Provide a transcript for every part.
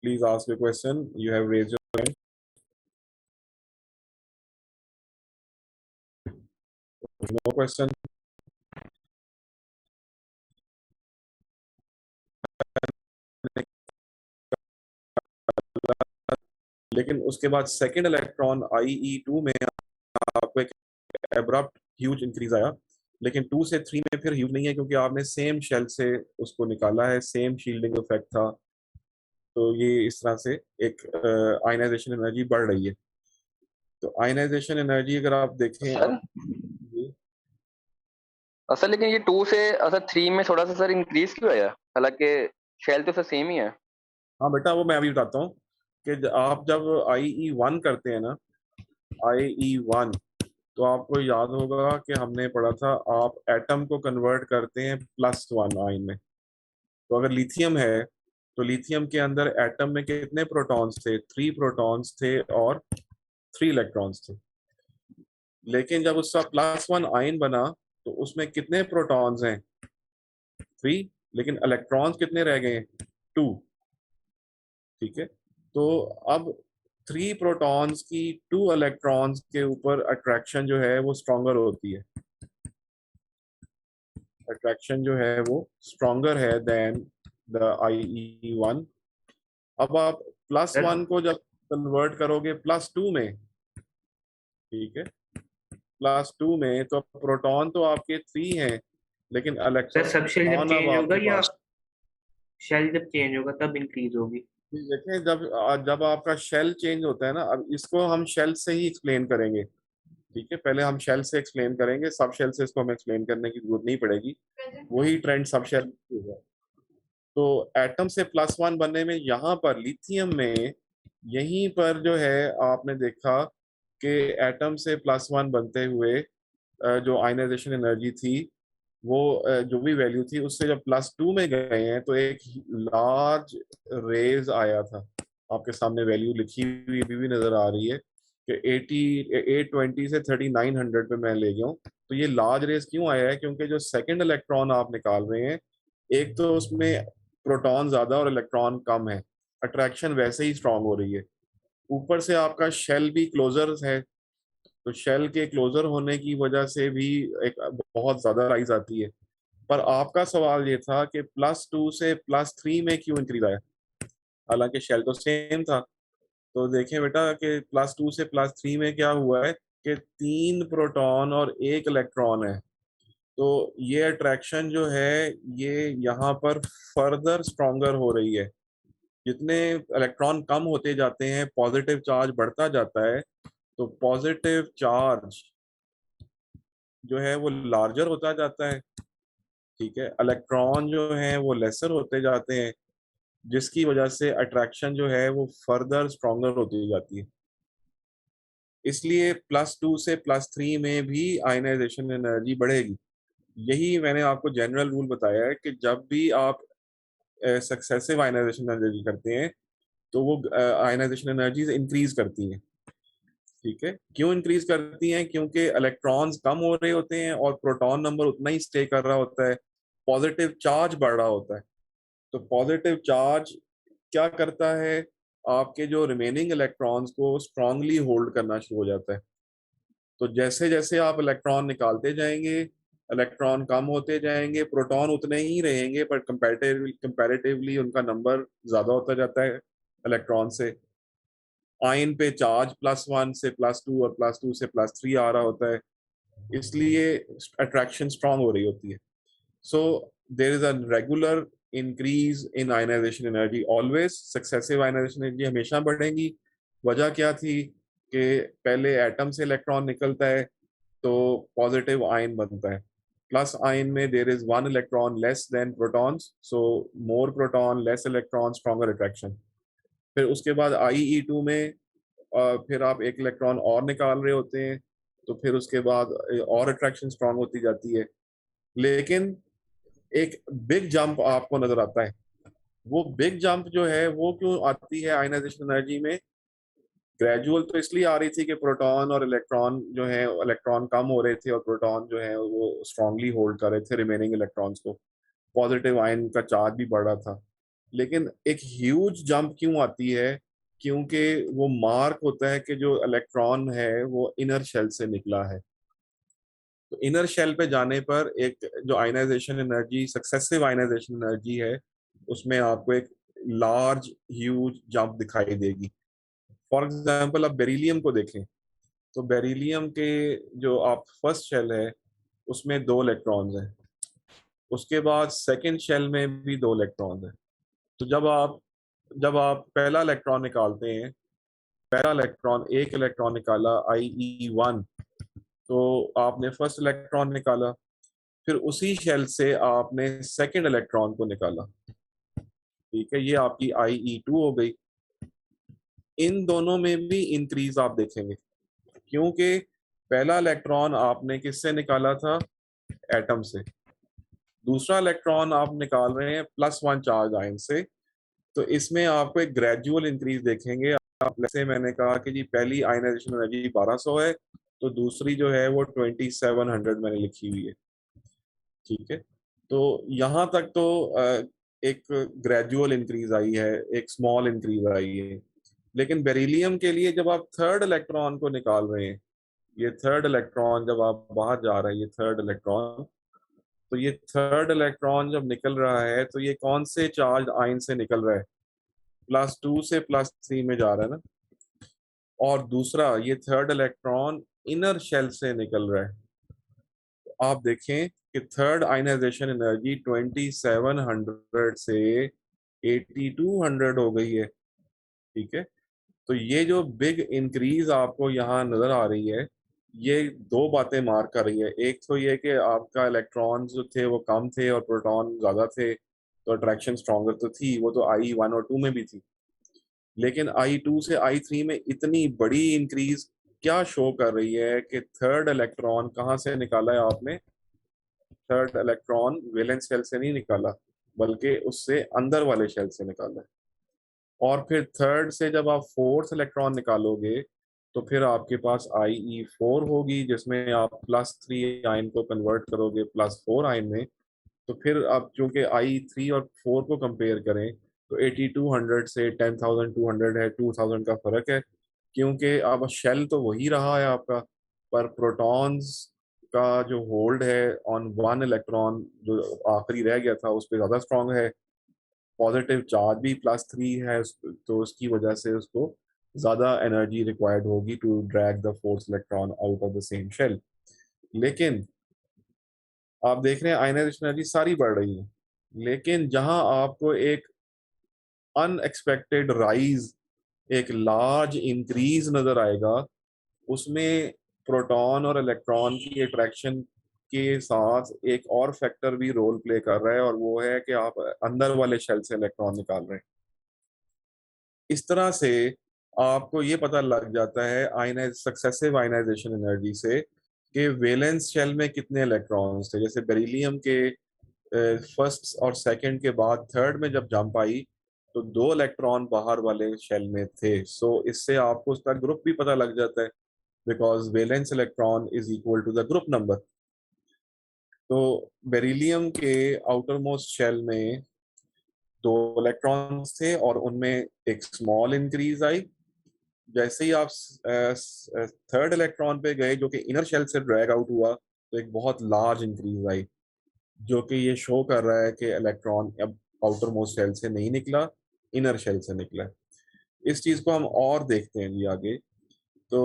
Please ask your question. You have raised your hand. No question. लेकिन उसके बाद second electron IE2 में आपको एक एब्रप्ट ह्यूज इंक्रीज आया, लेकिन 2 से 3 में फिर ह्यूज नहीं है क्योंकि आपने सेम शेल से उसको निकाला है, सेम शील्डिंग इफेक्ट था। तो ये इस तरह से एक आयनाइजेशन एनर्जी बढ़ रही है। तो आयनाइजेशन एनर्जी अगर आप देखें सर सर लेकिन ये 2 से सर 3 में थोड़ा सा सर इंक्रीज क्यों आया, हालांकि शेल तो सर सेम ही है। हाँ बेटा, वो मैं अभी बताता हूँ कि आप जब IE1 करते हैं ना, IE1, तो आपको याद होगा कि हमने पढ़ा था आप एटम को कन्वर्ट करते हैं +1 आयन में। तो अगर लिथियम है तो लिथियम के अंदर एटम में कितने प्रोटॉन्स थे? 3 प्रोटॉन्स थे और 3 इलेक्ट्रॉन्स थे। लेकिन जब उसका +1 आयन बना तो उसमें कितने प्रोटॉन्स हैं? 3, लेकिन इलेक्ट्रॉन्स कितने रह गए? 2। ठीक है, तो अब 3 प्रोटॉन्स की 2 इलेक्ट्रॉन्स के ऊपर अट्रैक्शन जो है वो स्ट्रॉन्गर होती है। अट्रैक्शन जो है वो स्ट्रॉन्गर है देन द IE1। अब आप +1 को जब कन्वर्ट करोगे +2 में, ठीक है, +2 में, तो प्रोटॉन तो आपके 3 हैं, लेकिन सर सब शेल जब इलेक्ट्रॉन अब चेंज होगा आपके या पास, शेल जब चेंज होगा तब इंक्रीज होगी? देखें, जब जब आपका शेल चेंज होता है ना, अब इसको हम शेल से ही एक्सप्लेन करेंगे। ठीक है, पहले हम शेल से एक्सप्लेन करेंगे, सब शेल से इसको हमें एक्सप्लेन करने की जरूरत नहीं पड़ेगी, वही ट्रेंड सब शेल होगा। तो एटम से +1 बनने में यहाँ पर लिथियम में, यहीं पर जो है आपने देखा कि एटम से +1 बनते हुए जो आयनाइजेशन एनर्जी थी वो जो भी वैल्यू थी उससे जब +2 में गए हैं तो एक लार्ज रेज आया था। आपके सामने वैल्यू लिखी हुई अभी भी नजर आ रही है कि 820 से 3900 पे मैं ले गया हूँ। तो ये लार्ज रेज क्यों आया है? क्योंकि जो सेकंड इलेक्ट्रॉन आप निकाल रहे हैं, एक तो उसमें प्रोटॉन ज्यादा और इलेक्ट्रॉन कम है, अट्रैक्शन वैसे ही स्ट्रांग हो रही है। ऊपर से आपका शेल भी क्लोजर है, तो शेल के क्लोजर होने की वजह से भी एक बहुत ज्यादा राइज आती है। पर आपका सवाल ये था कि +2 से +3 में क्यों इंक्रीज आया, हालांकि शेल तो सेम था। तो देखें बेटा कि +2 से +3 में क्या हुआ है कि 3 प्रोटॉन और 1 इलेक्ट्रॉन है। तो ये अट्रैक्शन जो है ये यहाँ पर फर्दर स्ट्रॉन्गर हो रही है। जितने इलेक्ट्रॉन कम होते जाते हैं पॉजिटिव चार्ज बढ़ता जाता है, तो पॉजिटिव चार्ज जो है वो लार्जर होता जाता है। ठीक है, इलेक्ट्रॉन जो है वो लेसर होते जाते हैं, जिसकी वजह से अट्रैक्शन जो है वो फर्दर स्ट्रॉन्गर होती जाती है। इसलिए +2 से +3 में भी आयनाइजेशन एनर्जी बढ़ेगी। यही मैंने आपको जनरल रूल बताया है कि जब भी आप सक्सेसिव आयनाइजेशन एनर्जी करते हैं तो वो आयनाइजेशन एनर्जीज इंक्रीज करती हैं। ठीक है, क्यों इंक्रीज करती हैं? क्योंकि इलेक्ट्रॉन्स कम हो रहे होते हैं और प्रोटॉन नंबर उतना ही स्टे कर रहा होता है, पॉजिटिव चार्ज बढ़ रहा होता है। तो पॉजिटिव चार्ज क्या करता है? आपके जो रिमेनिंग इलेक्ट्रॉन्स को स्ट्रांगली होल्ड करना शुरू हो जाता है। तो जैसे जैसे आप इलेक्ट्रॉन निकालते जाएंगे, इलेक्ट्रॉन कम होते जाएंगे, प्रोटॉन उतने ही रहेंगे, पर कंपैरेटिवली उनका नंबर ज्यादा होता जाता है इलेक्ट्रॉन से। आयन पे चार्ज +1 से +2 और +2 से +3 आ रहा होता है, इसलिए अट्रैक्शन स्ट्रांग हो रही होती है। So there is a regular increase in ionization energy always. Successive ionization energy हमेशा बढ़ेगी। वजह क्या थी कि पहले एटम से इलेक्ट्रॉन निकलता है तो पॉजिटिव आयन बनता है, प्लस आयन में there is 1 electron less than protons, so more proton less electron stronger attraction. फिर उसके बाद IE2 में फिर आप 1 इलेक्ट्रॉन और निकाल रहे होते हैं, तो फिर उसके बाद और अट्रैक्शन स्ट्रांग होती जाती है। लेकिन एक बिग जंप आपको नजर आता है। वो बिग जंप जो है वो क्यों आती है आयनाइजेशन एनर्जी में? ग्रेजुअल तो इसलिए आ रही थी कि प्रोटॉन और इलेक्ट्रॉन जो है, इलेक्ट्रॉन कम हो रहे थे और प्रोटॉन जो है वो स्ट्रांगली होल्ड कर रहे थे रिमेनिंग इलेक्ट्रॉन्स को, पॉजिटिव आयन का चार्ज भी बढ़ रहा था। लेकिन एक ह्यूज जंप क्यों आती है? क्योंकि वो मार्क होता है कि जो इलेक्ट्रॉन है वो इनर शेल से निकला है। तो इनर शेल पे जाने पर एक जो ionization energy, successive ionization energy है, उसमें आपको एक लार्ज ह्यूज जंप दिखाई देगी। फॉर एग्जांपल आप बेरिलियम को देखें, तो बेरिलियम के जो आप फर्स्ट शेल है उसमें 2 इलेक्ट्रॉन्स हैं, उसके बाद सेकंड शेल में भी 2 इलेक्ट्रॉन्स हैं। तो जब आप पहला इलेक्ट्रॉन निकालते हैं, पहला इलेक्ट्रॉन एक इलेक्ट्रॉन निकाला IE1, तो आपने फर्स्ट इलेक्ट्रॉन निकाला, फिर उसी शेल से आपने सेकंड इलेक्ट्रॉन को निकाला। ठीक है, ये आपकी IE2 हो गई। इन दोनों में भी इंक्रीज आप देखेंगे, क्योंकि पहला इलेक्ट्रॉन आपने किससे निकाला था? एटम से। दूसरा इलेक्ट्रॉन आप निकाल रहे हैं +1 चार्ज आयन से, तो इसमें आपको एक ग्रेजुअल इंक्रीज देखेंगे। आप जैसे मैंने कहा कि जी पहली आयनाइजेशन एनर्जी 1200 है, तो दूसरी जो है वो 2700 मैंने लिखी हुई है। ठीक है, तो यहाँ तक तो एक ग्रेजुअल इंक्रीज आई है, एक स्मॉल इंक्रीज आई है। लेकिन बेरिलियम के लिए जब आप थर्ड इलेक्ट्रॉन को निकाल रहे हैं, ये थर्ड इलेक्ट्रॉन जब आप बाहर जा रहा है, ये थर्ड इलेक्ट्रॉन, तो ये थर्ड इलेक्ट्रॉन जब निकल रहा है तो ये कौन से चार्ज आयन से निकल रहा है? +2 से +3 में जा रहा है ना। और दूसरा, ये थर्ड इलेक्ट्रॉन इनर शेल से निकल रहा है। आप देखें कि थर्ड आयनाइजेशन एनर्जी 2700 से 8200 हो गई है। ठीक है, तो ये जो बिग इंक्रीज आपको यहाँ नजर आ रही है, ये 2 बातें मार्क कर रही है। एक तो ये कि आपका इलेक्ट्रॉन जो थे वो कम थे और प्रोटॉन ज्यादा थे, तो अट्रैक्शन स्ट्रॉन्गर तो थी, वो तो IE1 और 2 में भी थी। लेकिन I2 से I3 में इतनी बड़ी इंक्रीज क्या शो कर रही है कि थर्ड इलेक्ट्रॉन कहाँ से निकाला है आपने? थर्ड इलेक्ट्रॉन वैलेंस शेल से नहीं निकाला, बल्कि उससे अंदर वाले शेल से निकाला है। और फिर थर्ड से जब आप फोर्थ इलेक्ट्रॉन निकालोगे, तो फिर आपके पास IE4 होगी, जिसमें आप +3 आयन को कन्वर्ट करोगे +4 आयन में। तो फिर आप चूंकि I3 और 4 को कंपेयर करें, तो 8200 से 10200 है, 2000 का फर्क है। क्योंकि अब शेल तो वही रहा है आपका, पर प्रोटॉन्स का जो होल्ड है ऑन वन इलेक्ट्रॉन जो आखिरी रह गया था उस पर ज़्यादा स्ट्रांग है। पॉजिटिव चार्ज भी +3 है, तो उसकी वजह से उसको ज़्यादा एनर्जी रिक्वायर्ड होगी to drag the fourth electron out of the same shell. लेकिन आप देख रहे हैं आयनाइजेशन एनर्जी सारी बढ़ रही है, लेकिन जहां आपको एक अनएक्सपेक्टेड राइज, एक लार्ज इंक्रीज नजर आएगा, उसमें प्रोटॉन और इलेक्ट्रॉन की अट्रैक्शन के साथ एक और फैक्टर भी रोल प्ले कर रहा है, और वो है कि आप अंदर वाले शेल से इलेक्ट्रॉन निकाल रहे हैं। इस तरह से आपको ये पता लग जाता है आयनाइज सक्सेसिव आयनाइजेशन एनर्जी से कि वैलेंस शेल में कितने इलेक्ट्रॉन्स थे। जैसे बेरिलियम के फर्स्ट और सेकंड के बाद थर्ड में जब जंप आई, तो 2 इलेक्ट्रॉन बाहर वाले शेल में थे। सो इससे आपको उसका ग्रुप भी पता लग जाता है, because valence electron is equal to the group number. तो बेरिलियम के आउटर मोस्ट शेल में 2 इलेक्ट्रॉन्स थे और उनमें एक स्मॉल इंक्रीज आई। जैसे ही आप थर्ड इलेक्ट्रॉन पे गए जो कि इनर शेल से ड्रैग आउट हुआ, तो एक बहुत लार्ज इंक्रीज आई, जो कि ये शो कर रहा है कि इलेक्ट्रॉन अब आउटर मोस्ट शेल से नहीं निकला, इनर शेल से निकला। इस चीज को हम और देखते हैं जी आगे। तो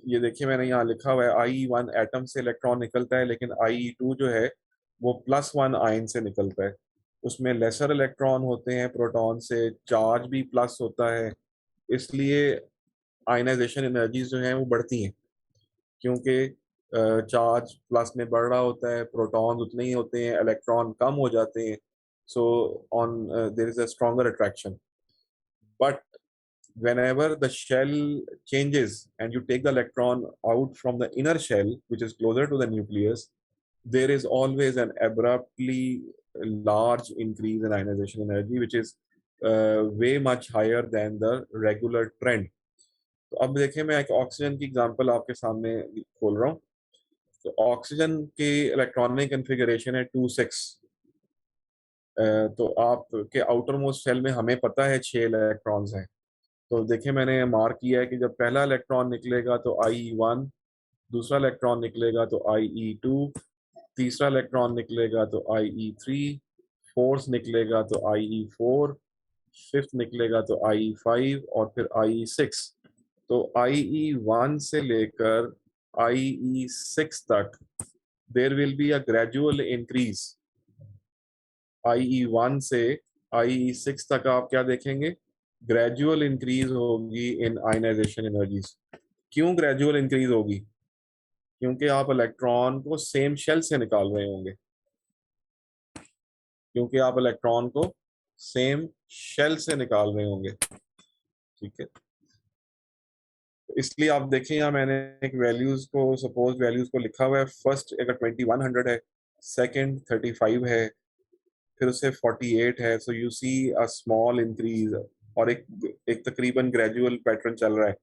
ये देखिए मैंने यहाँ लिखा हुआ है IE1 एटम से इलेक्ट्रॉन निकलता है, लेकिन IE2 जो है वो +1 आयन से निकलता है। उसमें लेसर इलेक्ट्रॉन होते हैं प्रोटॉन से, चार्ज भी प्लस होता है, इसलिए आयनाइजेशन एनर्जीज जो हैं वो बढ़ती हैं, क्योंकि चार्ज प्लस में बढ़ रहा होता है, प्रोटॉन उतने ही होते हैं, इलेक्ट्रॉन कम हो जाते हैं। So on their is a stronger attraction. But whenever the shell changes and you take the electron out from the inner shell, which is closer to the nucleus, there is always an abruptly large increase in ionization energy, which is way much higher than the regular trend. तो अब देखें, मैं एक oxygen की example आपके सामने खोल रहा हूँ। तो ऑक्सीजन की इलेक्ट्रॉनिक कन्फिगरेशन है 2,6। तो आपके आउटर मोस्ट शेल में हमें पता है 6 इलेक्ट्रॉन्स हैं। तो देखिए मैंने मार्क किया है कि जब पहला इलेक्ट्रॉन निकलेगा तो IE1, दूसरा इलेक्ट्रॉन निकलेगा तो IE2, तीसरा इलेक्ट्रॉन निकलेगा तो IE3, फोर्थ निकलेगा तो IE4, फिफ्थ निकलेगा तो IE5 और फिर IE6। तो IE1 से लेकर IE6 तक there will be a gradual increase. IE1 से IE6 तक आप क्या देखेंगे? ग्रेजुअल इंक्रीज होगी इन आयनाइजेशन एनर्जीज। क्यों ग्रेजुअल इंक्रीज होगी? क्योंकि आप इलेक्ट्रॉन को सेम शेल से निकाल रहे होंगे, क्योंकि आप इलेक्ट्रॉन को सेम शेल से निकाल रहे होंगे, ठीक है। इसलिए आप देखें यहाँ मैंने एक वैल्यूज को, सपोज वैल्यूज को लिखा हुआ है। फर्स्ट अगर 2100 है, सेकंड 35 है, फिर उससे 48 है। So you see a small increase, और एक तकरीबन ग्रेजुअल पैटर्न चल रहा है,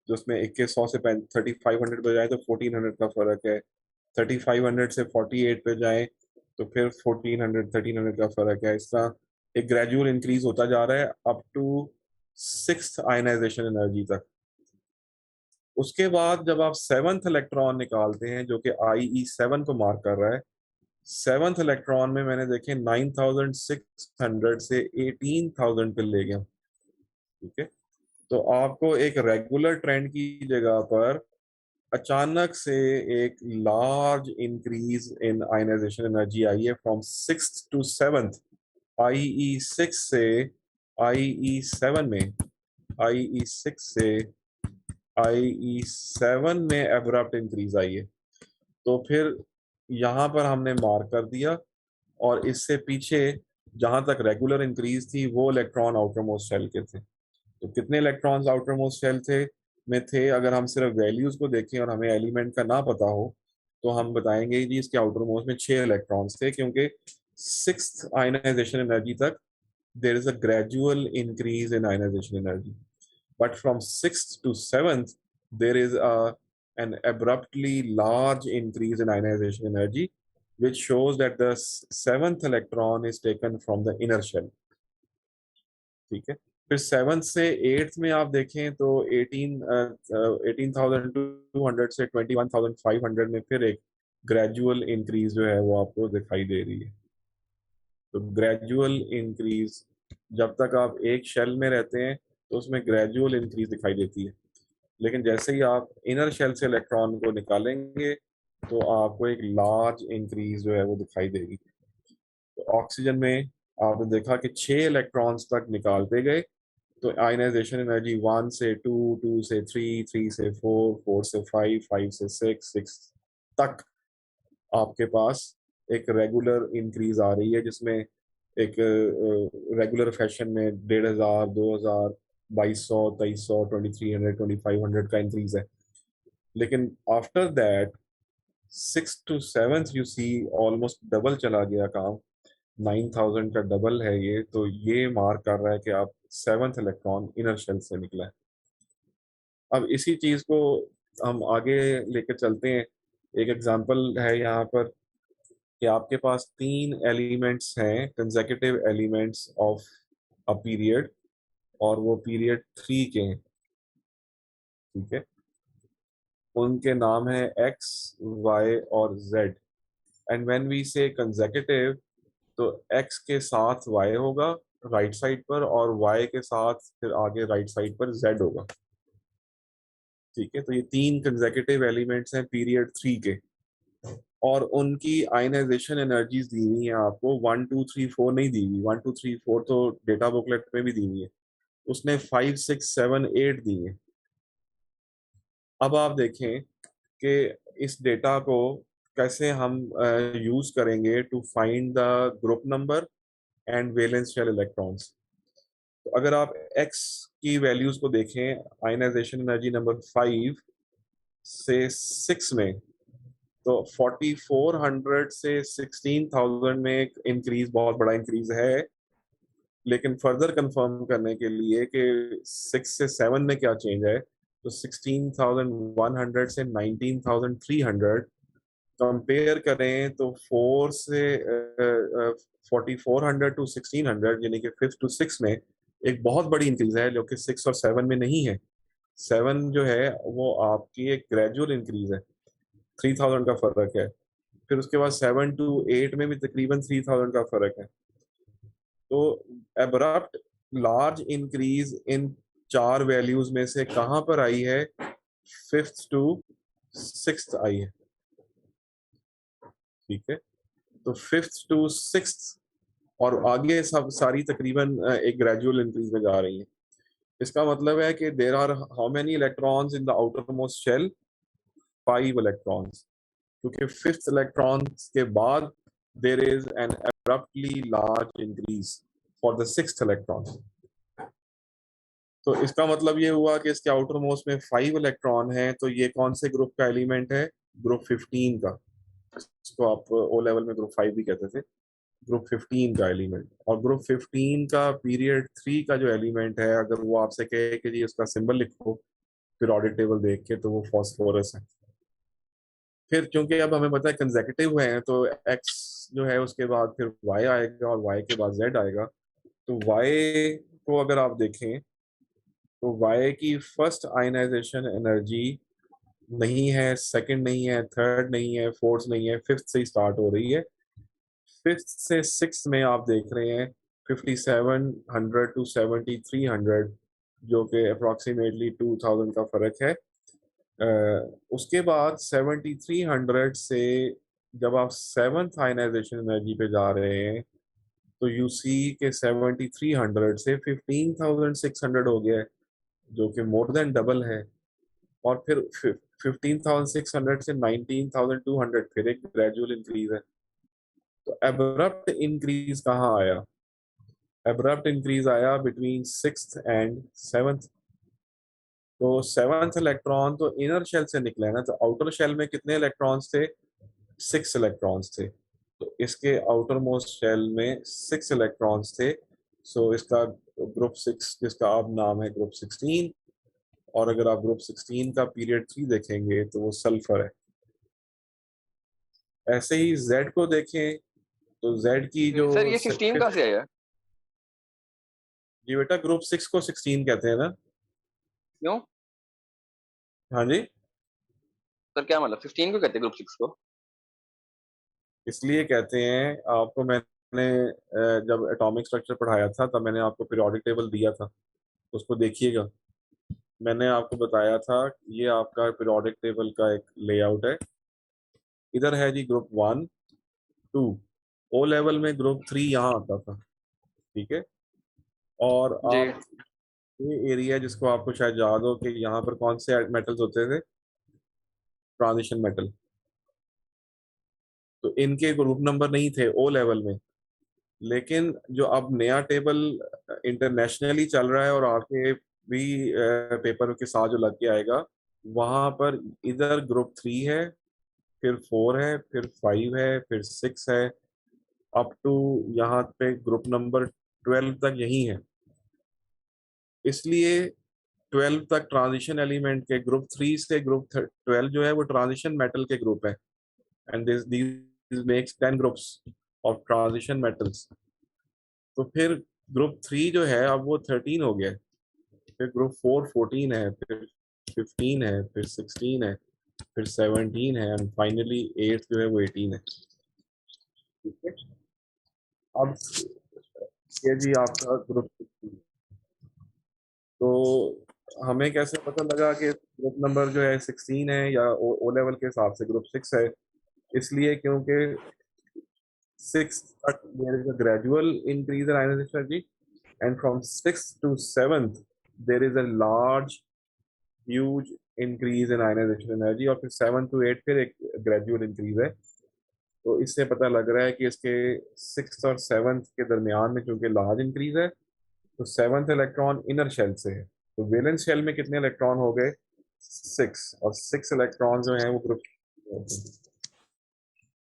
जो उसमें 2100 से 3500 पे जाए तो 1400 का फर्क है, 3500 से 48 पे जाए तो फिर 1300 का फर्क है। इस तरह एक ग्रेजुअल इंक्रीज होता जा रहा है up to 6th ionization energy तक। उसके बाद जब आप 7th इलेक्ट्रॉन निकालते हैं, जो कि IE7 को मार्क कर रहा है, 7th इलेक्ट्रॉन में मैंने देखे 9600 से 18000 पे ले गया, ठीक है। तो आपको एक रेगुलर ट्रेंड की जगह पर अचानक से एक large increase in ionization energy आई है from 6th to 7th। IE6 से IE7 में, IE6 से IE7 में एब्रप्ट इंक्रीज आई है। तो फिर यहाँ पर हमने मार्क कर दिया, और इससे पीछे जहां तक रेगुलर इंक्रीज थी वो इलेक्ट्रॉन आउटर मोस्ट शेल के थे। तो कितने इलेक्ट्रॉन्स आउटर मोस्ट शेल थे? अगर हम सिर्फ वैल्यूज को देखें और हमें एलिमेंट का ना पता हो, तो हम बताएंगे जी इसके आउटर मोस्ट में 6 इलेक्ट्रॉन्स थे, क्योंकि 6th आयनाइजेशन एनर्जी तक there is a gradual increase in ionization energy, but from 6th to 7th there is an abruptly large increase in ionization energy, which shows that the 7th electron is taken from the inner shell, ठीक है। फिर 7th से 8th में आप देखें तो 18,200 से 21,500 में फिर एक ग्रेजुअल इंक्रीज जो है वो आपको दिखाई दे रही है। तो ग्रेजुअल इंक्रीज, जब तक आप एक शेल में रहते हैं तो उसमें ग्रेजुअल इंक्रीज दिखाई देती है, लेकिन जैसे ही आप इनर शेल से इलेक्ट्रॉन को निकालेंगे तो आपको एक लार्ज इंक्रीज जो है वो दिखाई देगी। तो ऑक्सीजन में आपने देखा कि 6 इलेक्ट्रॉन्स तक निकालते गए, तो आयनाइजेशन एनर्जी 1 से 2, 2 से 3, 3 से 4, 4 से 5, 5 से 6, 6 तक आपके पास एक रेगुलर इंक्रीज आ रही है, जिसमें एक रेगुलर फैशन में 1500, 2000, 2200, 2300, 2300, 2500 का इंक्रीज है। लेकिन after that 6th to 7th you see almost double चला गया काम, 9000 का डबल है ये। तो ये मार्क कर रहा है कि आप 7th इलेक्ट्रॉन इनर शेल से निकला है। अब इसी चीज को हम आगे लेकर चलते हैं। एक एग्जांपल है यहाँ पर कि आपके पास 3 एलिमेंट्स हैं, consecutive elements of a period, और वो पीरियड 3 के हैं, ठीक है। उनके नाम है X, Y और Z। एंड व्हेन वी से कंसेक्यूटिव, तो X के साथ Y होगा राइट साइड पर, और Y के साथ फिर आगे राइट साइड पर Z होगा, ठीक है। तो ये 3 कंसेक्यूटिव एलिमेंट्स हैं पीरियड 3 के, और उनकी आयनाइजेशन एनर्जीज दी हुई हैं आपको। 1 2 3 4 नहीं दी हुई, 1 2 3 4 तो डेटा बुकलेट में भी दी हुई है, उसने 5 6 7 8 दी है। अब आप देखें कि इस डेटा को कैसे हम यूज करेंगे to find the group number and valence shell electrons. तो अगर आप x की वैल्यूज को देखें, आयनाइजेशन एनर्जी नंबर 5 से 6 में, तो 4400 से 16000 में एक इंक्रीज, बहुत बड़ा इंक्रीज है। लेकिन फर्दर कंफर्म करने के लिए कि 6 से 7 में क्या चेंज है, तो 16100 से 19300 कंपेयर करें तो 4 से 4400 टू 1600 यानी कि 5th टू 6 में एक बहुत बड़ी इंक्रीज है, जो कि 6 और 7 में नहीं है। 7 जो है वो आपकी एक ग्रेजुअल इंक्रीज है, 3000 का फर्क है। फिर उसके बाद 7 टू 8 में भी तकरीबन 3000 का फर्क है। तो एब्रप्ट लार्ज इंक्रीज इन 4 वैल्यूज में से कहां पर आई है? 5th टू 6th आई है, ठीक है। तो 5th टू 6th और आगे सब सारी तकरीबन एक ग्रेजुअल इंक्रीज में जा रही है। इसका मतलब है कि there are how many electrons in the outer most shell? 5 electrons, क्योंकि 5th इलेक्ट्रॉन के बाद there is an abruptly large increase for the 6th electron. तो इसका मतलब ये हुआ कि इसके आउटर मोस्ट में 5 इलेक्ट्रॉन है। तो ये कौन से ग्रुप का एलिमेंट है? ग्रुप 15 का। इसको आप ओ लेवल में ग्रुप 5 भी कहते थे। ग्रुप 15 का एलिमेंट, और ग्रुप 15 का पीरियड 3 का जो एलिमेंट है, अगर वो आपसे कहे कि जी उसका सिंबल लिखो पीरियोडिक टेबल देख के, तो वो फास्फोरस है। फिर चूंकि अब हमें पता है कंसेक्यूटिव है, तो एक्स जो है उसके बाद फिर वाई आएगा और वाई के बाद जेड आएगा। तो वाई को अगर आप देखें तो वाई की फर्स्ट आयनाइजेशन एनर्जी नहीं है, सेकंड नहीं है, थर्ड नहीं है, फोर्थ नहीं है, 5th से ही स्टार्ट हो रही है। 5th से 6th में आप देख रहे हैं 5700 टू 7300, जो कि अप्रॉक्सीमेटली 2000 का फर्क है। उसके बाद 7300 से जब आप 7th आयनाइजेशन एनर्जी पे जा रहे हैं तो यू सी के 7300 से 15600 हो गया है, जो कि मोर देन डबल है। और फिर 15600 से 19200 फिर एक ग्रेजुअल इंक्रीज है। तो एब्रप्ट इंक्रीज कहाँ आया? एब्रप्ट इंक्रीज आया बिटवीन 6th एंड 7th। तो 7th इलेक्ट्रॉन तो इनर शेल से निकला है ना, तो आउटर शेल में कितने इलेक्ट्रॉन्स थे? 6 इलेक्ट्रॉन्स थे। तो इसके आउटर मोस्ट शेल में 6 इलेक्ट्रॉन्स थे। सो इसका ग्रुप 6, जिसका अब नाम है ग्रुप 16। और अगर आप ग्रुप 16 का पीरियड 3 देखेंगे तो वो सल्फर है। ऐसे ही Z को देखें तो Z की जो सर ये 16 कहाँ से आया? जी बेटा, ग्रुप 6 को 16 कहते हैं ना। क्यों हाँ जी, सर, क्या मतलब 16 को कहते हैं ग्रुप 6 को? इसलिए कहते हैं, आपको मैंने जब एटॉमिक स्ट्रक्चर पढ़ाया था तब मैंने आपको पीरियोडिक टेबल दिया था, उसको देखिएगा। मैंने आपको बताया था ये आपका पीरियोडिक टेबल का एक लेआउट है। इधर है जी ग्रुप 1 2, ओ लेवल में ग्रुप 3 यहाँ आता था, ठीक है। और जी आप ये एरिया जिसको आपको शायद याद हो कि यहाँ पर कौन से मेटल्स होते थे? Transition metal. तो इनके ग्रुप नंबर नहीं थे ओ लेवल में। लेकिन जो अब नया टेबल इंटरनेशनली चल रहा है और आके भी पेपर के साथ जो लग के आएगा, वहां पर इधर ग्रुप 3 है, फिर 4 है, फिर 5 है, फिर 6 है, अप टू यहाँ पे ग्रुप नंबर 12 तक यही है। इसलिए 12 तक ट्रांजिशन एलिमेंट के, ग्रुप 3 से ग्रुप 12 जो है वो ट्रांजिशन मेटल के ग्रुप है। And this makes 10 groups of transition metals. तो फिर ग्रुप 3 जो है अब वो 13 हो गया है। फिर ग्रुप 4 14 है, फिर 15 है, फिर 16 है, फिर 17 है, एंड फाइनली 8 जो है वो 18 है, ठीक है। अब ये जी आपका ग्रुप 16। तो हमें कैसे पता लगा कि ग्रुप नंबर जो है 16 है या ओ लेवल के हिसाब से ग्रुप 6 है? इसलिए क्योंकि 6 तक there is a gradual increase in ionization energy, and from 6th to 7th there is a large huge increase in ionization energy, और फिर 7 to 8 फिर एक gradual increase है। तो इससे पता लग रहा है कि इसके 6th और 7th के दरमियान में चूंकि लार्ज इंक्रीज है, तो 7th इलेक्ट्रॉन इनर शेल से है। तो वैलेंस शेल में कितने इलेक्ट्रॉन हो गए? 6, और 6 इलेक्ट्रॉन जो हैं वो ग्रुप।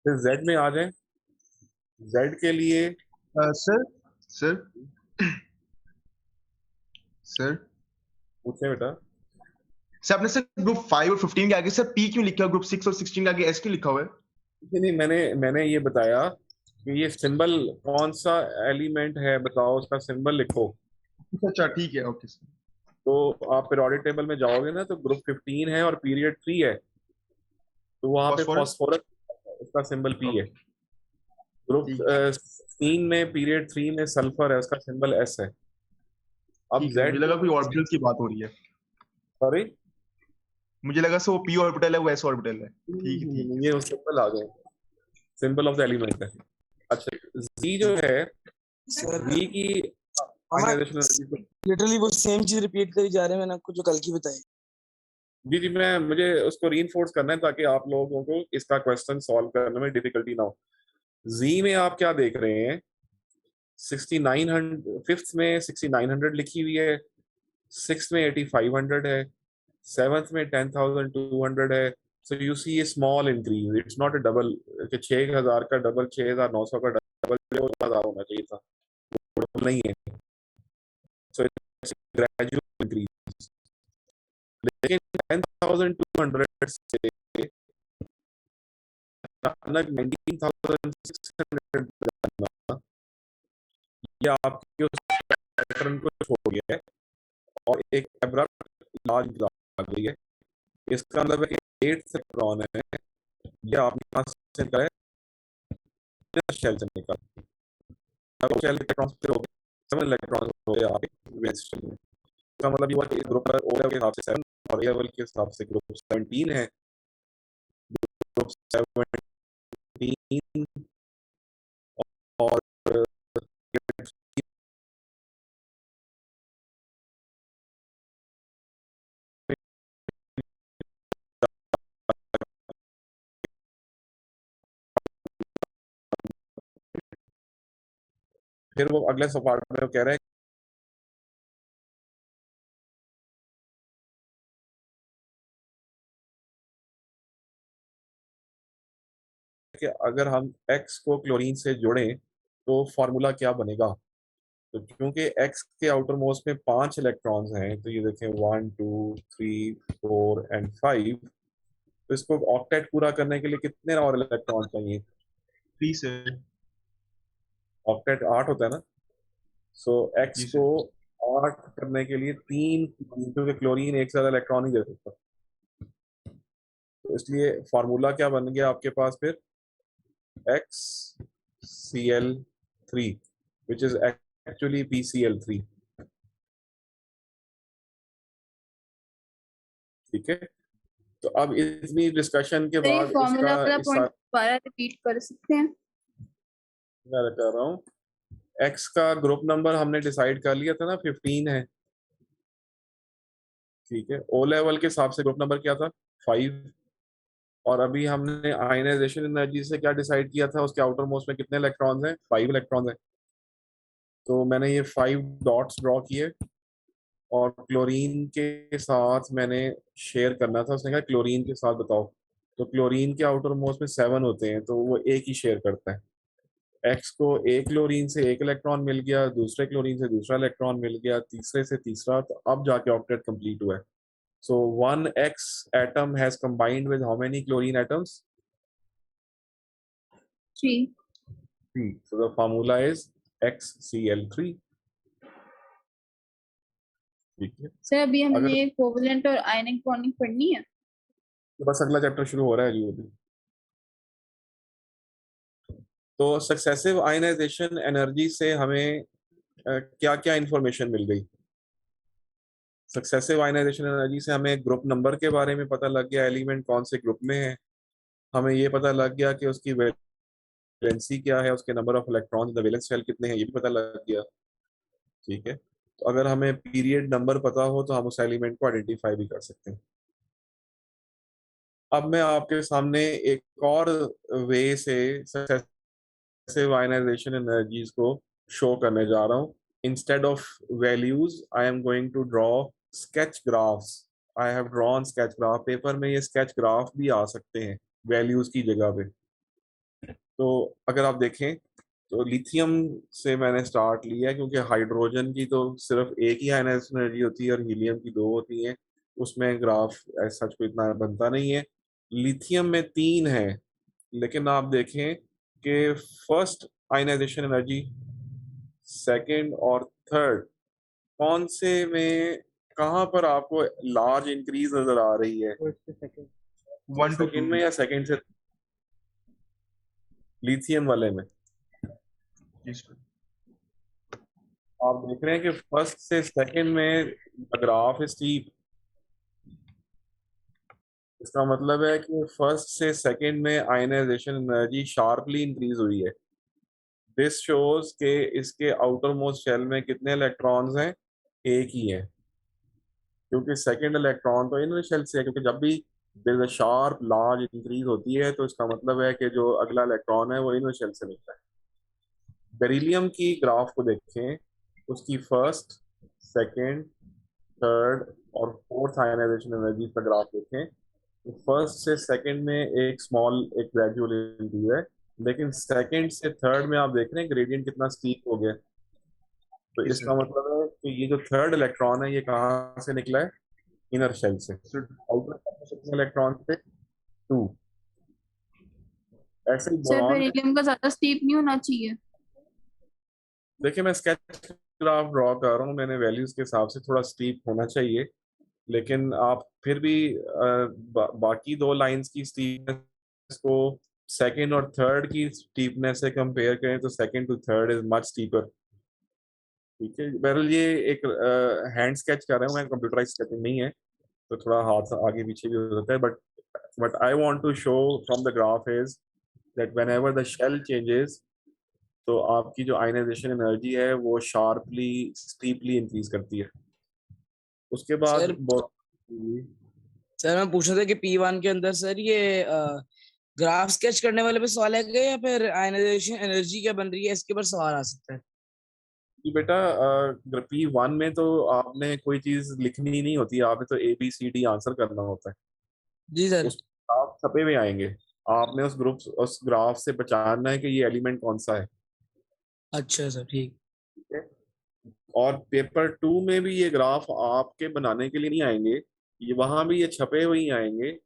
फिर Z में आ जाए। Z के लिए सर सर सर पूछे बेटा। सर आपने सर ग्रुप 5 और 15 के आगे सर P क्यों लिखा है? ग्रुप 6 और 16 के आगे S क्यों लिखा हुआ है? नहीं, मैंने ये बताया कि ये सिंबल कौन सा एलिमेंट है, बताओ उसका सिंबल लिखो। अच्छा ठीक है, ओके सर। तो आप पीरियोडिक टेबल में जाओगे ना, तो ग्रुप 15 है और पीरियड 3 है, तो वहां पे फॉस्फोरस। फॉस्फोरस, उसका सिंबल पी है। ओके ग्रुप ठीक है। 3 में, पीरियड 3 में सल्फर है, उसका सिंबल एस है। अब ठीक है, मुझे जेड लगा ग्रुप, कोई ऑर्बिटल की बात हो रही है। सॉरी, मुझे लगा सर वो पी ऑर्बिटल है, वो एस ऑर्बिटल है। ठीक है ये सर। उस सिंबल आ गए, सिंबल ऑफ द एलिमेंट है। अच्छा, जी जो है, सर जी की आयनाइजेशन एनर्जी। लिटरली वो सेम चीज रिपीट करी जा रहे हैं मैंने आपको जो कल की बताई। जी जी, मैं मुझे उसको रीइंफोर्स करना है ताकि आप लोगों को इसका क्वेश्चन सॉल्व करने में डिफिकल्टी ना हो। जी में आप क्या देख रहे हैं, 6900, फिफ्थ में 6900 लिखी हुई है, सिक्स में 8500 है, सेवंथ में 10200 है। So you see a small increase, it's not a double कि 6000 का डबल, 6900 का डबल, 1000 होना चाहिए था, डबल नहीं है। So it's gradual increase. लेकिन 10200 से अचानक 19600 करना, ये आपके उस पैटर्न को छोड़ गया है और एक एब्रप्ट लार्ज आ गई है। इसका मतलब है कि 8 इलेक्ट्रॉन है, ये आपने कहाँ से निकाला है, शेल से निकाला। अब शेल इलेक्ट्रॉन फिर हो गए 7 इलेक्ट्रॉन हो गए आपके वेस्ट शेल में। इसका मतलब ये हुआ कि ग्रुप ओ लेवल के हिसाब से 7 और ए लेवल के हिसाब से ग्रुप 17 है। ग्रुप 17 और फिर वो अगले पार्ट में वो कह रहे हैं कि अगर हम X को क्लोरीन से जोड़ें तो फॉर्मूला क्या बनेगा। तो क्योंकि X के आउटर मोस्ट में 5 इलेक्ट्रॉन्स हैं, तो ये देखें 1 2 3 4 एंड 5, तो इसको ऑक्टेट पूरा करने के लिए कितने और इलेक्ट्रॉन चाहिए। 3 सर। ऑक्टेट 8 होता है ना। सो X जी को सर। 8 करने के लिए 3, क्योंकि क्लोरीन एक से ज्यादा इलेक्ट्रॉन नहीं दे सकता, तो इसलिए फार्मूला क्या बन गया आपके पास फिर, XCl3, which is actually PCl3। ठीक है, तो अब इतनी डिस्कशन के तो ये बाद फॉर्मूला वाला इस पॉइंट दोबारा रिपीट कर सकते हैं? मैं कर रहा हूँ, एक्स का ग्रुप नंबर हमने डिसाइड कर लिया था ना, 15 है। ठीक है, ओ लेवल के हिसाब से ग्रुप नंबर क्या था, 5। और अभी हमने आयनाइजेशन एनर्जी से क्या डिसाइड किया था, उसके आउटर मोस्ट में कितने इलेक्ट्रॉन्स हैं, 5 इलेक्ट्रॉन्स हैं। तो मैंने ये 5 डॉट्स ड्रॉ किए और क्लोरीन के साथ मैंने शेयर करना था। उसने कहा क्लोरीन के साथ बताओ, तो क्लोरीन के आउटर मोस्ट में 7 होते हैं, तो वो एक ही शेयर करता है। एक्स को एक क्लोरीन से एक इलेक्ट्रॉन मिल गया, दूसरे क्लोरीन से दूसरा इलेक्ट्रॉन मिल गया, तीसरे से तीसरा, तो अब जाके ऑक्टेट कंप्लीट हुआ है। सो 1x atom has combined with how many chlorine atoms? 3। 3. So the formula is XCl3। ठीक है, सर अभी अगर हमने कोवलेंट और आयनिक बॉन्डिंग पढ़नी है। तो बस अगला चैप्टर शुरू हो रहा है जी अभी। तो सक्सेसिव आयनाइजेशन एनर्जी से हमें क्या क्या इंफॉर्मेशन मिल गई। सक्सेसिव आयनाइजेशन एनर्जी से हमें ग्रुप नंबर के बारे में पता लग गया, एलिमेंट कौन से ग्रुप में है। हमें ये पता लग गया कि उसकी वैलेंसी क्या है, उसके number of electron in the valence shell कितने हैं, ये भी पता लग गया। ठीक है, तो अगर हमें पीरियड नंबर पता हो तो हम उस एलिमेंट को आइडेंटिफाई भी कर सकते हैं। अब मैं आपके सामने एक और वे से सक्सेसिव आयनाइजेशन एनर्जीज को शो करने जा रहा हूँ। Instead of values I am going to draw sketch graphs. I have drawn sketch graph, paper में ये स्केच ग्राफ भी आ सकते हैं वैल्यूज की जगह पे। तो अगर आप देखें तो लिथियम से मैंने स्टार्ट लिया, क्योंकि हाइड्रोजन की तो सिर्फ एक ही आयनाइजेशन एनर्जी होती है और हीलियम की 2 होती है, उसमें ग्राफ ऐसा सच को इतना बनता नहीं है। लिथियम में 3 है, लेकिन आप देखें कि फर्स्ट आयनाइजेशन एनर्जी, सेकंड और थर्ड, कौन से में कहाँ पर आपको लार्ज इंक्रीज नजर आ रही है? 1 to 2 सेकंड में या सेकंड से? लिथियम वाले में yes sir. आप देख रहे हैं कि फर्स्ट से सेकंड में ग्राफ स्टीप। इसका मतलब है कि फर्स्ट से सेकंड में आयनाइजेशन एनर्जी शार्पली इंक्रीज हुई है। दिस शोज के इसके आउटर मोस्ट शेल में कितने इलेक्ट्रॉन्स हैं? एक ही है, क्योंकि सेकंड इलेक्ट्रॉन तो इनर शेल से है, क्योंकि जब भी there is a sharp large increase होती है तो इसका मतलब है कि जो अगला इलेक्ट्रॉन है वो इनर शेल से मिलता है। बेरिलियम की ग्राफ को देखें, उसकी फर्स्ट, सेकंड, थर्ड और फोर्थ आयनाइजेशन एनर्जी का ग्राफ देखें, तो फर्स्ट से सेकंड में एक स्मॉल एक ग्रेजुअल इंक्रीज है, लेकिन सेकंड से थर्ड में आप देख रहे हैं ग्रेडियंट कितना स्टीप हो गया। तो Yes, इसका sir. मतलब है कि ये जो थर्ड इलेक्ट्रॉन है ये कहाँ से निकला है? इनर शेल से। So, आउटर शेल में कितने इलेक्ट्रॉन थे? 2। ऐसे ही सर बोरॉन, बेरिलियम का ज्यादा स्टीप नहीं होना चाहिए? देखिए मैं स्केच ग्राफ ड्रॉ कर रहा हूँ, मैंने वैल्यूज के हिसाब से थोड़ा स्टीप होना चाहिए, लेकिन आप फिर भी बाकी दो लाइंस की स्टीपनेस को सेकंड और थर्ड की स्टीपनेस से कंपेयर करें तो second to third is much steeper. ठीक है, बहरहाल ये एक हैंड स्केच कर रहा हूँ मैं, कंप्यूटराइज स्केचिंग नहीं है, तो थोड़ा हाथ आगे पीछे भी हो सकता है, but I want to show from the graph is that whenever the shell changes, तो आपकी जो आयनाइजेशन एनर्जी है वो शार्पली स्टीपली इंक्रीज करती है। उसके बाद सर सर मैं पूछ रहा था कि P1 के अंदर सर ये ग्राफ स्केच करने वाले पे सवाल है क्या, या फिर आयनाइजेशन एनर्जी क्या बन रही है इसके ऊपर सवाल आ सकता है? कि बेटा P1 में तो आपने कोई चीज लिखनी नहीं होती, आपने तो ABCD आंसर करना होता है। जी सर। उस आप छपे हुए आएंगे, आपने उस ग्राफ से पहचानना है कि ये एलिमेंट कौन सा है। अच्छा सर ठीक। ठीक है, और पेपर 2 में भी ये ग्राफ आपके बनाने के लिए नहीं आएंगे, ये वहां भी ये छपे हुए ही आएंगे।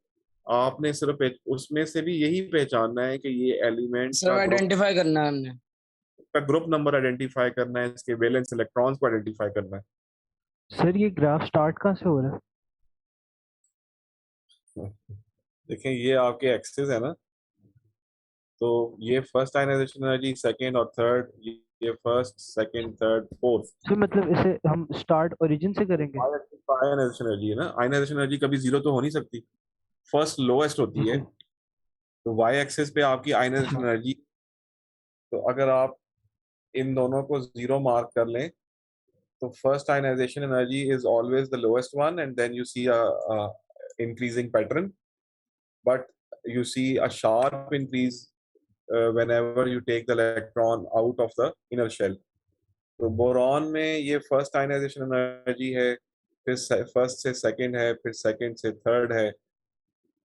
आपने सिर्फ उसमें से भी यही पहचानना है कि ये एलिमेंट सर आइडेंटिफाई करना है हमने। का ग्रुप नंबर आइडेंटिफाई करना है, इसके वैलेंस इलेक्ट्रॉन्स को आइडेंटिफाई करना है। सर ये ग्राफ स्टार्ट कहाँ से हो रहा है? देखें ये आपके एक्सेस है ना, तो ये फर्स्ट आयनाइजेशन एनर्जी, सेकंड और थर्ड, ये first, second, third, fourth. Sir मतलब इसे हम स्टार्ट ओरिजिन से करेंगे? आयनाइजेशन एनर्जी है ना, आयनाइजेशन एनर्जी कभी जीरो तो हो नहीं सकती, फर्स्ट लोएस्ट होती है। तो वाई एक्सेस पे आपकी आयनाइजेशन एनर्जी, तो अगर आप इन दोनों को जीरो मार्क कर लें तो first ionization energy is always the lowest one, and then you see a increasing pattern, but you see a sharp increase whenever you take the electron out of the inner shell. तो boron में ये first ionization energy है, फिर first से second है, फिर second से third है,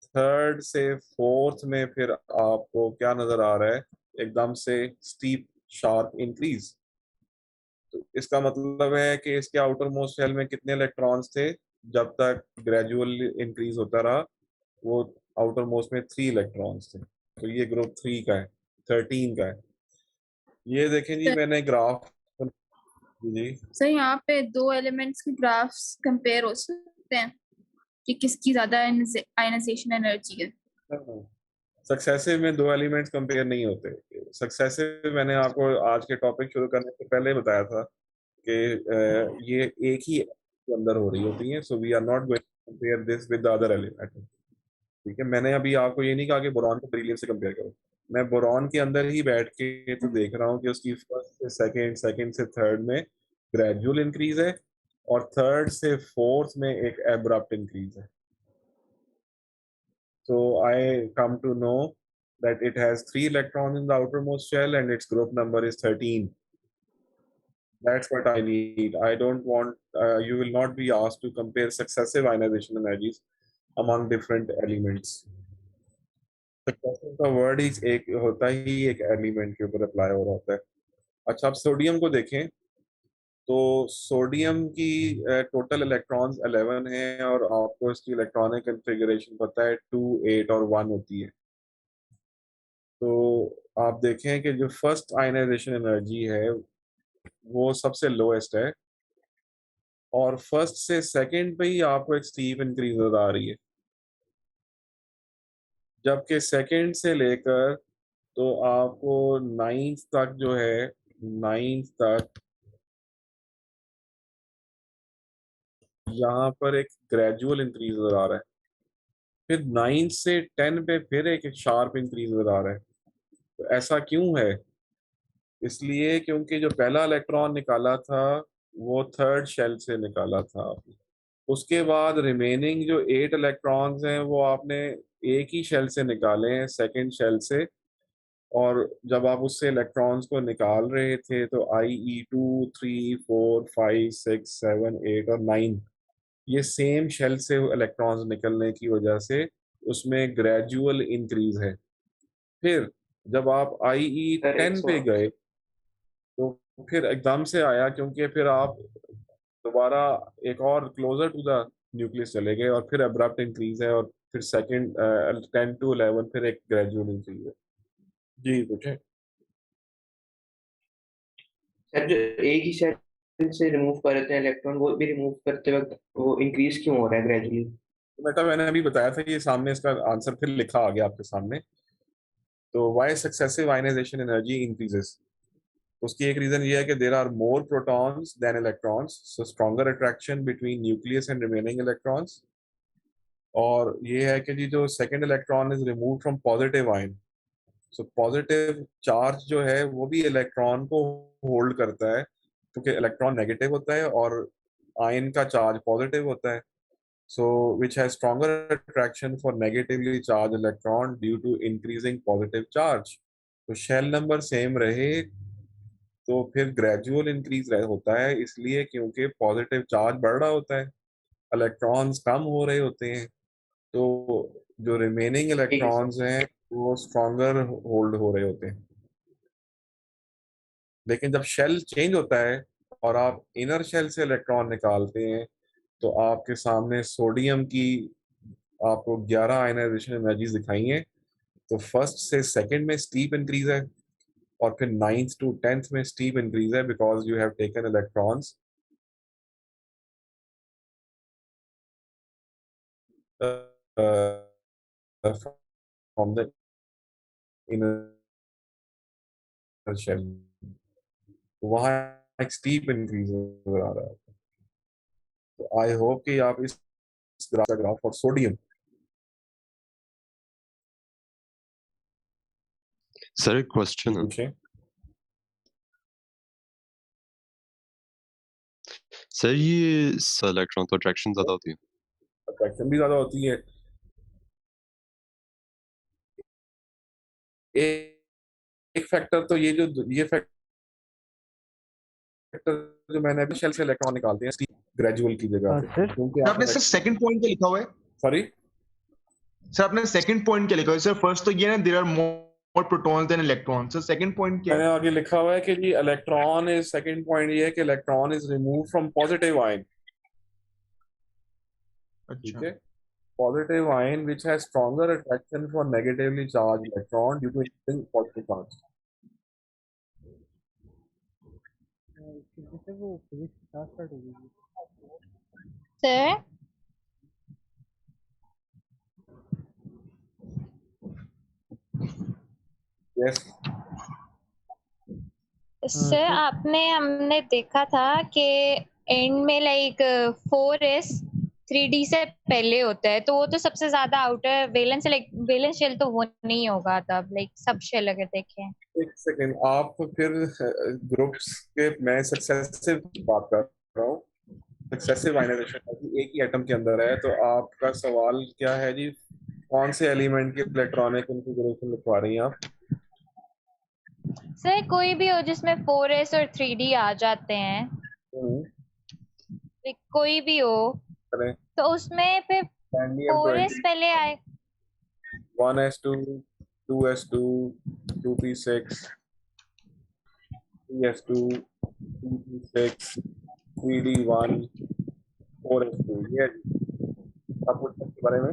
थर्ड से फोर्थ में फिर आपको क्या नजर आ रहा है? एकदम से स्टीप शार्प इंक्रीज। तो इसका मतलब है कि इसके आउटर मोस्ट शेल में कितने इलेक्ट्रॉन्स थे जब तक ग्रेजुअल इंक्रीज होता रहा? वो आउटर मोस्ट में 3 इलेक्ट्रॉन्स थे, तो ये ग्रुप 3 का है, 13 का है। ये देखें जी, मैंने ग्राफ जी सर यहाँ पे दो एलिमेंट्स के ग्राफ्स कंपेयर हो सकते हैं कि किसकी ज्यादा आयनाइजेशन एनर्जी है? सक्सेसिव में दो एलिमेंट्स कंपेयर नहीं होते। सक्सेसिव मैंने आपको आज के टॉपिक शुरू करने से पहले बताया था कि ये एक ही के अंदर हो रही होती है, so we are not going to compare this with the other element. ठीक है, मैंने अभी आपको ये नहीं कहा कि बोरॉन को बेरिलियम से कंपेयर करो, मैं बोरॉन के अंदर ही बैठ के तो देख रहा हूँ कि उसकी फर्स्ट से सेकंड, सेकंड से थर्ड में ग्रेजुअल इंक्रीज है, और थर्ड से फोर्थ में एक एब्रप्ट इंक्रीज है। So I come to know that it has 3 electrons in the outermost shell and its group number is 13. That's what I need. I don't want, you will not be asked to compare successive ionization energies among different elements. Successive का word ही एक होता ही एक element के ऊपर apply हो रहा होता है। अच्छा, अब सोडियम को देखें, तो सोडियम की टोटल इलेक्ट्रॉन्स 11 हैं, और आपको इसकी इलेक्ट्रॉनिक कन्फिगरेशन पता है 2, 8 और 1 होती है। तो आप देखें कि जो फर्स्ट आयनाइजेशन एनर्जी है वो सबसे लोएस्ट है, और फर्स्ट से सेकंड पे ही आपको एक स्टीप इंक्रीज नजर आ रही है, जबकि सेकंड से लेकर तो आपको नाइन्थ तक जो है, नाइन्थ तक यहाँ पर एक ग्रेजुअल इंक्रीज नजर आ रहा है, फिर 9 से 10 पे फिर एक शार्प इंक्रीज नजर आ रहा है। तो ऐसा क्यों है? इसलिए क्योंकि जो पहला इलेक्ट्रॉन निकाला था वो थर्ड शेल से निकाला था आपने, उसके बाद रिमेनिंग जो 8 इलेक्ट्रॉन्स हैं वो आपने एक ही शेल से निकाले हैं, सेकंड शेल से। और जब आप उससे इलेक्ट्रॉन्स को निकाल रहे थे तो IE2, 3, 4, 5, 6, 7, 8 और 9, ये सेम शेल से इलेक्ट्रॉन्स निकलने की वजह से उसमें ग्रेजुअल इंक्रीज है। फिर जब आप IE10 पे गए तो फिर एकदम से आया, क्योंकि फिर आप दोबारा एक और क्लोजर टू द न्यूक्लियस चले गए और फिर अब्रप्ट इंक्रीज है, और फिर सेकंड 10 to 11 फिर एक ग्रेजुअल इंक्रीज है। जी पूछे। सर जो एक ही शेल से रिमूव कर रहे थे इलेक्ट्रॉन, वो भी रिमूव करते वक्त वो इंक्रीज क्यों हो रहा है ग्रेजुअली? बेटा मैंने अभी बताया था, ये सामने इसका आंसर फिर लिखा आ गया आपके सामने। तो why successive ionization energy increases, उसकी एक रीजन ये है कि there are more protons than electrons, so stronger attraction between nucleus and remaining electrons. और ये है कि जी जो second electron is remove from positive ion, so positive charge जो है वो भी इलेक्ट्रॉन को होल्ड करता है, क्योंकि इलेक्ट्रॉन नेगेटिव होता है और आयन का चार्ज पॉजिटिव होता है। So, which has stronger attraction for negatively charged electron due to increasing positive charge. तो शेल नंबर सेम रहे तो फिर ग्रेजुअल इंक्रीज होता है, इसलिए क्योंकि पॉजिटिव चार्ज बढ़ रहा होता है, इलेक्ट्रॉन्स कम हो रहे होते हैं, तो जो रिमेनिंग इलेक्ट्रॉन्स हैं वो स्ट्रॉन्गर होल्ड हो रहे होते हैं। लेकिन जब शेल चेंज होता है और आप इनर शेल से इलेक्ट्रॉन निकालते हैं तो आपके सामने सोडियम की आपको 11 आयनाइजेशन एनर्जीज दिखाई हैं। तो फर्स्ट से सेकंड में स्टीप इंक्रीज है, और फिर 9th to 10th में स्टीप इंक्रीज है, because you have taken electrons from the inner shell, वहां एक स्टीप इंक्रीज नजर आ रहा है। तो आई होप कि आप इस ग्राफ फॉर सोडियम। सर एक क्वेश्चन है। पूछें। सर ये इलेक्ट्रॉन तो अट्रैक्शन ज्यादा होती है। अट्रैक्शन भी ज्यादा होती है। एक फैक्टर तो ये फैक्टर जो मैंने अभी शेल से इलेक्ट्रॉन निकालते हैं ग्रेजुअल की जगह पे, सर क्योंकि आपने सर सेकंड पॉइंट क्या लिखा हुआ है? सॉरी सर आपने सेकंड पॉइंट क्या लिखा है? सर फर्स्ट तो ये ना there are more protons than electrons. Sir second point क्या मैंने है? आगे लिखा हुआ है कि जी इलेक्ट्रॉन इज, सेकंड पॉइंट ये है कि electron is remove from positive ion. ठीक अच्छा है, positive ion which has stronger attraction for negatively charge electron due to increasing positive charge. जैसे वो फिजिक्स की क्लास स्टार्ट हो गई। सर यस सर हमने देखा था कि एंड में लाइक 4s 3d से पहले होता है, तो वो तो सबसे ज्यादा आउटर वैलेंस वैलेंस शेल तो वो नहीं होगा तब, लाइक सब शेल अगर देखें। एक सेकंड, आप फिर ग्रुप्स के, मैं सक्सेसिव बात कर रहा हूँ, सक्सेसिव आयनाइजेशन एक ही एटम के अंदर है। तो आपका सवाल क्या है जी, कौन से एलिमेंट की इलेक्ट्रॉनिक कॉन्फ़िगरेशन लिखवा रही हैं आप? सर कोई भी हो जिसमें 4s और 3d आ जाते हैं, लाइक कोई भी हो, करें तो उसमें फिर 4s पहले आए। 1s2 2s2 2p6 3s2 2p6 3d1 4s2, ये आप कुछ इसके बारे में।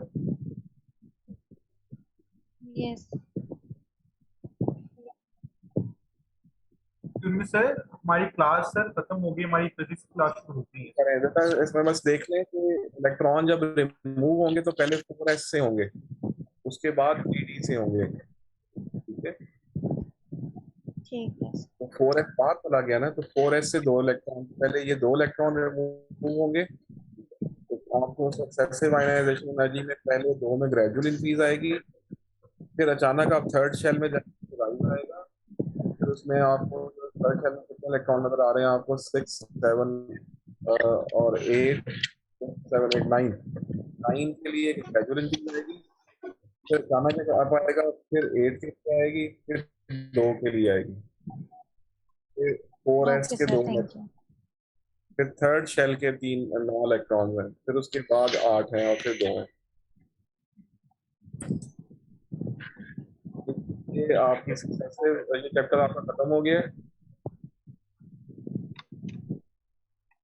यस उनमें सर हमारी क्लास सर खत्म हो गई, हमारी फिजिक्स क्लास शुरू होती है। पर ऐसा था, इसमें बस देख लें कि इलेक्ट्रॉन जब रिमूव होंगे तो पहले 4s से होंगे, उसके बाद 3d से होंगे। ठीक है, ठीक है तो 4s बाहर चला गया ना, तो 4s से 2 इलेक्ट्रॉन, पहले ये 2 इलेक्ट्रॉन रिमूव होंगे, तो आपको सक्सेसिव आयनाइजेशन एनर्जी में पहले 2 में ग्रेजुअल इंक्रीज आएगी, फिर अचानक आप थर्ड शेल में जाएंगे, राइज आएगा, फिर उसमें आपको थर्ड शेल में कितने इलेक्ट्रॉन नजर आ रहे हैं आपको, 6 7 और 8 7 8 9 के लिए ग्रेजुअल इंक्रीज आएगी, फिर अचानक आप आएगा, फिर 8 के लिए आएगी, फिर 2 के लिए आएगी, फिर 4s ओके के सर 2 थैंक यू फिर थर्ड शेल के 9 इलेक्ट्रॉन्स हैं, फिर उसके बाद 8 हैं और फिर 2 हैं। ये आपकी सक्सेसिव, ये चैप्टर आपका खत्म हो गया है।